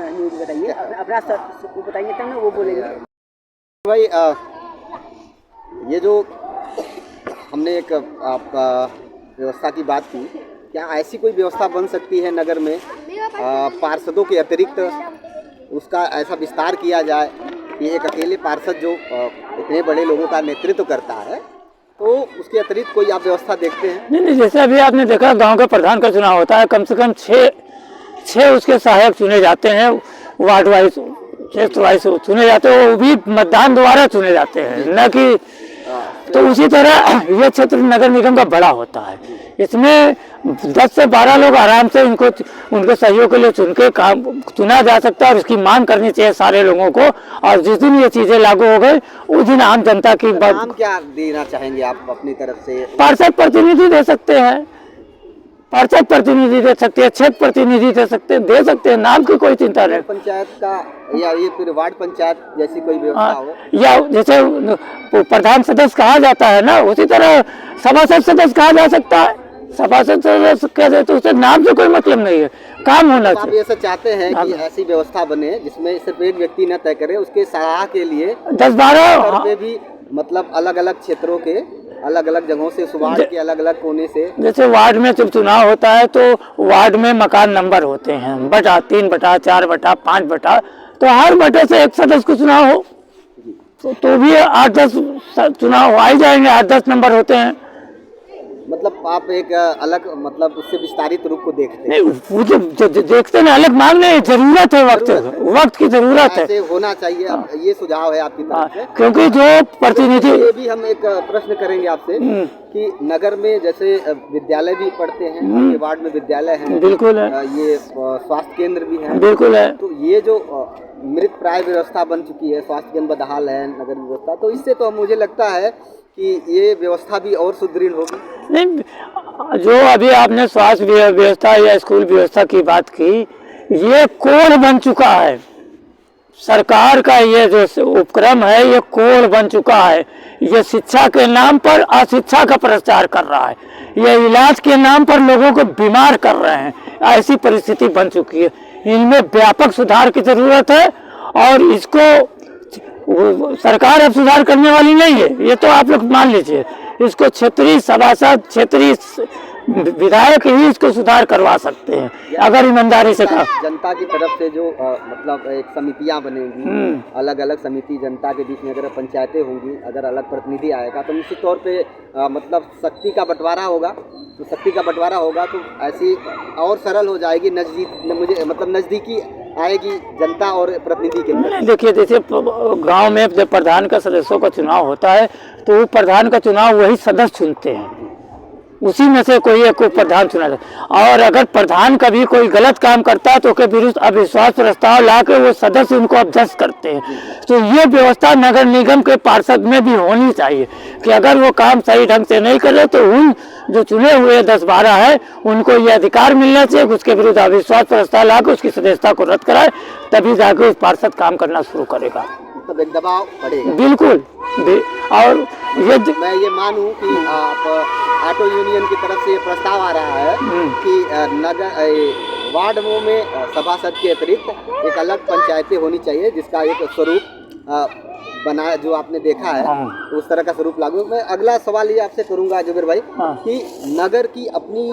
News बताइए, अपना वो बताइए तब ना वो बोलेंगे भाई। ये जो हमने एक आपका व्यवस्था की बात की, क्या ऐसी कोई व्यवस्था बन सकती है नगर में पार्षदों के अतिरिक्त उसका ऐसा विस्तार किया जाए कि एक अकेले पार्षद जो इतने बड़े लोगों का नेतृत्व करता है, तो उसके अतिरिक्त कोई आप व्यवस्था देखते हैं? नहीं, जैसे अभी आपने देखा गांव के प्रधान का चुनाव होता है, कम से कम छः उसके सहायक चुने जाते हैं, वार्ड वाइज क्षेत्र वाइज चुने जाते हैं, वो भी मतदान द्वारा चुने जाते हैं, न कि तो उसी तरह ये क्षेत्र नगर निगम का बड़ा होता है। इसमें 10 से 12 लोग आराम से इनको उनके सहयोग के लिए चुन के काम चुना जा सकता है और इसकी मांग करनी चाहिए सारे लोगों को। और जिस दिन ये चीजें लागू हो गई उस दिन आम जनता की नाम क्या देना चाहेंगे आप अपनी तरफ से? पार्षद प्रतिनिधि दे सकते हैं, पार्षद प्रतिनिधि दे सकते हैं, क्षेत्र प्रतिनिधि दे सकते हैं, नाम की कोई चिंता नहीं। पंचायत का या ये फिर वार्ड पंचायत जैसी कोई व्यवस्था हो, या जैसे प्रधान सदस्य कहा जाता है ना, उसी तरह सभासद सदस्य कहा जा सकता है। सभासद सदस्य कहते तो उससे नाम से कोई मतलब नहीं है, काम होना चाहिए। आप ऐसा चाहते हैं कि ऐसी व्यवस्था बने जिसमें सिर्फ एक व्यक्ति न तय करे, उसके सलाह के लिए 10-12 पे भी मतलब अलग अलग क्षेत्रों के अलग अलग जगहों से, वार्ड के अलग अलग कोने से। जैसे वार्ड में जब चुनाव होता है तो वार्ड में मकान नंबर होते हैं, बटा 3 बटा 4 बटा 5 बटा, तो हर बटे से एक सदस्य को चुनाव हो तो भी 8-10 चुनाव आ ही जाएंगे, 8-10 नंबर होते हैं। मतलब आप एक अलग मतलब उससे विस्तारित रूप को देखते हैं? नहीं, वो जो देखते हैं अलग मांग नहीं, जरूरत है, वक्त की जरूरत है, होना चाहिए। अब ये सुझाव है आपकी तरफ से, क्योंकि जो प्रतिनिधि ये भी हम एक प्रश्न करेंगे आपसे कि नगर में जैसे विद्यालय भी पढ़ते हैं, आपके वार्ड में विद्यालय है, बिल्कुल है, ये स्वास्थ्य केंद्र भी है, बिल्कुल है, तो ये जो मृत प्राय व्यवस्था बन चुकी है, स्वास्थ्य केंद्र बदहाल है, नगर व्यवस्था, तो इससे तो मुझे लगता है कि ये व्यवस्था भी और सुदृढ़ होगी। नहीं, जो अभी आपने स्वास्थ्य व्यवस्था या स्कूल व्यवस्था की बात की, ये कोड बन चुका है सरकार का। ये जो उपक्रम है ये कोड बन चुका है। ये शिक्षा के नाम पर अशिक्षा का प्रचार कर रहा है, ये इलाज के नाम पर लोगों को बीमार कर रहे हैं, ऐसी परिस्थिति बन चुकी है। इनमें व्यापक सुधार की जरूरत है और इसको सरकार अब सुधार करने वाली नहीं है, ये तो आप लोग मान लीजिए। इसको क्षेत्रीय सभासद, क्षेत्रीय विधायक ही इसको सुधार करवा सकते हैं अगर ईमानदारी से कहा। जनता की तरफ से जो मतलब एक समितियां बनेंगी, अलग अलग समिति जनता के बीच में, अगर पंचायतें होंगी, अगर अलग प्रतिनिधि आएगा तो निश्चित तौर पे मतलब शक्ति का बंटवारा होगा, तो शक्ति का बंटवारा होगा तो ऐसी और सरल हो जाएगी, नज़दीकी आएगी जनता और प्रतिनिधि के अंदर। देखिए, जैसे गांव में जब प्रधान का सदस्यों का चुनाव होता है तो प्रधान का चुनाव वही सदस्य चुनते हैं, उसी में से कोई एक प्रधान चुना जाता है। और अगर प्रधान कभी कोई गलत काम करता है तो उसके विरुद्ध अविश्वास प्रस्ताव ला के वो सदस्य उनको अध्यक्ष करते हैं। तो ये व्यवस्था नगर निगम के पार्षद में भी होनी चाहिए कि अगर वो काम सही ढंग से नहीं करे तो उन जो चुने हुए 10-12 है उनको ये अधिकार मिलना चाहिए, उसके विरुद्ध अविश्वास प्रस्ताव ला के उसकी सदस्यता को रद्द कराए, तभी जाके उस पार्षद काम करना शुरू करेगा। तब एक दबाव पड़ेगा। बिल्कुल। और मैं ये मानूं कि आप ऑटो यूनियन की तरफ से ये प्रस्ताव आ रहा है कि नगर वार्डों में सभासद के अतिरिक्त एक अलग पंचायतें होनी चाहिए जिसका एक स्वरूप बना, जो आपने देखा है तो उस तरह का स्वरूप लागू। मैं अगला सवाल ये आपसे करूंगा जुबेर भाई कि नगर की अपनी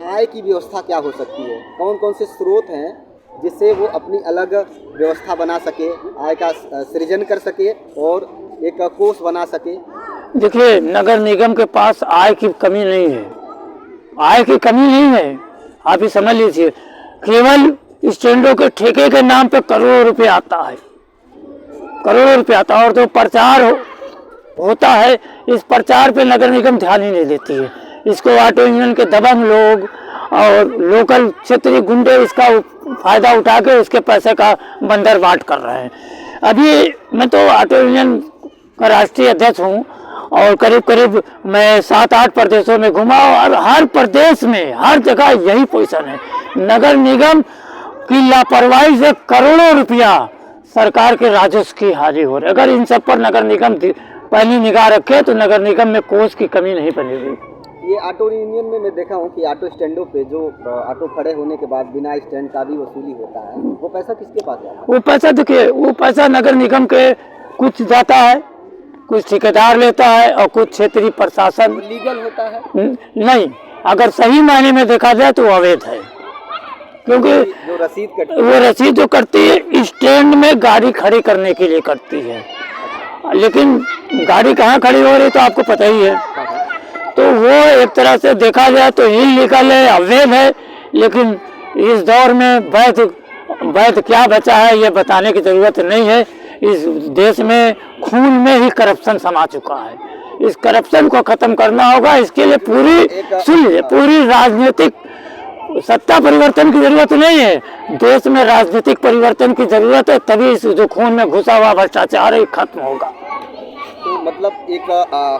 आय की व्यवस्था क्या हो सकती है, कौन कौन से स्रोत हैं जिससे वो अपनी अलग व्यवस्था बना सके, आय का सृजन कर सके और एक कोष बना सके? देखिए, नगर निगम के पास आय की कमी नहीं है, आय की कमी नहीं है, आप ही समझ लीजिए। केवल स्टैंडों के ठेके के नाम पे करोड़ों रुपए आता है, करोड़ों रुपए आता है। और जो प्रचार होता है, इस प्रचार पे नगर निगम ध्यान ही नहीं देती है। इसको ऑटो यूनियन के दबंग लोग और लोकल क्षेत्रीय गुंडे इसका फायदा उठा के उसके पैसे का बंदर बांट कर रहे हैं। अभी मैं तो ऑटो यूनियन का राष्ट्रीय अध्यक्ष हूँ और करीब करीब मैं 7-8 प्रदेशों में घुमा और हर प्रदेश में हर जगह यही पोजीशन है। नगर निगम की लापरवाही से करोड़ों रुपया सरकार के राजस्व की हानि हो रही है। अगर इन सब पर नगर निगम पहली निगाह रखे तो नगर निगम में कोष की कमी नहीं बनेगी। ये ऑटो यूनियन में मैं देखा हूँ कि ऑटो स्टैंडों पे जो ऑटो खड़े होने के बाद बिना स्टैंड का भी वसूली होता है, वो पैसा किसके पास जाता है? वो पैसा देखिए, वो पैसा नगर निगम के कुछ जाता है, कुछ ठेकेदार लेता है और कुछ क्षेत्रीय प्रशासन। लीगल होता है? नहीं, अगर सही मायने में देखा जाए तो अवैध है, क्योंकि जो रसीद कटती वो रसीद जो करती है स्टैंड में गाड़ी खड़ी करने के लिए करती है, लेकिन गाड़ी कहाँ खड़ी हो रही तो आपको पता ही है। तो वो एक तरह से देखा जाए तो इलीगल है, अवैध है, लेकिन इस दौर में वैध क्या बचा है ये बताने की जरूरत नहीं है। इस देश में खून में ही करप्शन समा चुका है, इस करप्शन को खत्म करना होगा। इसके लिए पूरी राजनीतिक सत्ता परिवर्तन की जरूरत नहीं है, देश में राजनीतिक परिवर्तन की जरूरत है, तभी इस जो खून में घुसा हुआ भ्रष्टाचार है खत्म होगा। तो मतलब एक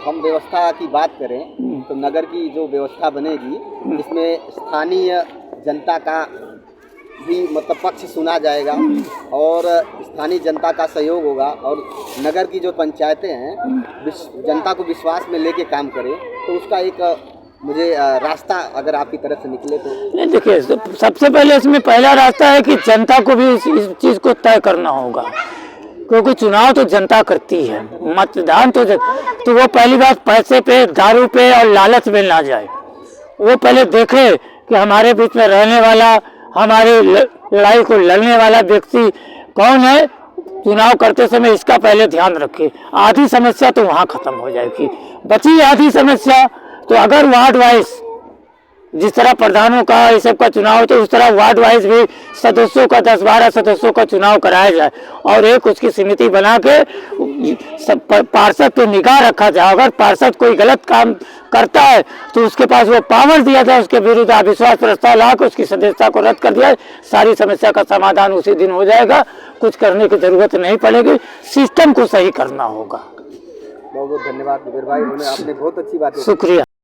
हम व्यवस्था की बात करें तो नगर की जो व्यवस्था बनेगी इसमें स्थानीय जनता का भी मतलब पक्ष सुना जाएगा और स्थानीय जनता का सहयोग होगा, और नगर की जो पंचायतें हैं जनता को विश्वास में लेके काम करें, तो उसका एक मुझे रास्ता अगर आपकी तरफ से निकले तो। नहीं देखिए, सबसे पहले इसमें पहला रास्ता है कि जनता को भी इस चीज़ को तय करना होगा, क्योंकि चुनाव तो जनता करती है, मतदान तो वो पहली बात पैसे पे, दारू पे और लालच में ना जाए। वो पहले देखे कि हमारे बीच में रहने वाला, हमारे लड़ाई को लड़ने वाला व्यक्ति कौन है, चुनाव करते समय इसका पहले ध्यान रखे। आधी समस्या तो वहाँ खत्म हो जाएगी। बची आधी समस्या तो अगर वार्ड वाइज जिस तरह प्रधानों का ये सब का चुनाव होता है, उस तरह वार्ड वाइज भी सदस्यों का 10-12 सदस्यों का चुनाव कराया जाए और एक उसकी समिति बना के सब पार्षद पे निगाह रखा जाए। अगर पार्षद कोई गलत काम करता है तो उसके पास वो पावर दिया जाए, उसके विरुद्ध अविश्वास प्रस्ताव ला के उसकी सदस्यता को रद्द कर दिया जाए, सारी समस्या का समाधान उसी दिन हो जाएगा। कुछ करने की जरूरत नहीं पड़ेगी, सिस्टम को सही करना होगा। बहुत बहुत धन्यवाद विवेक भाई, आपने बहुत अच्छी बात। शुक्रिया।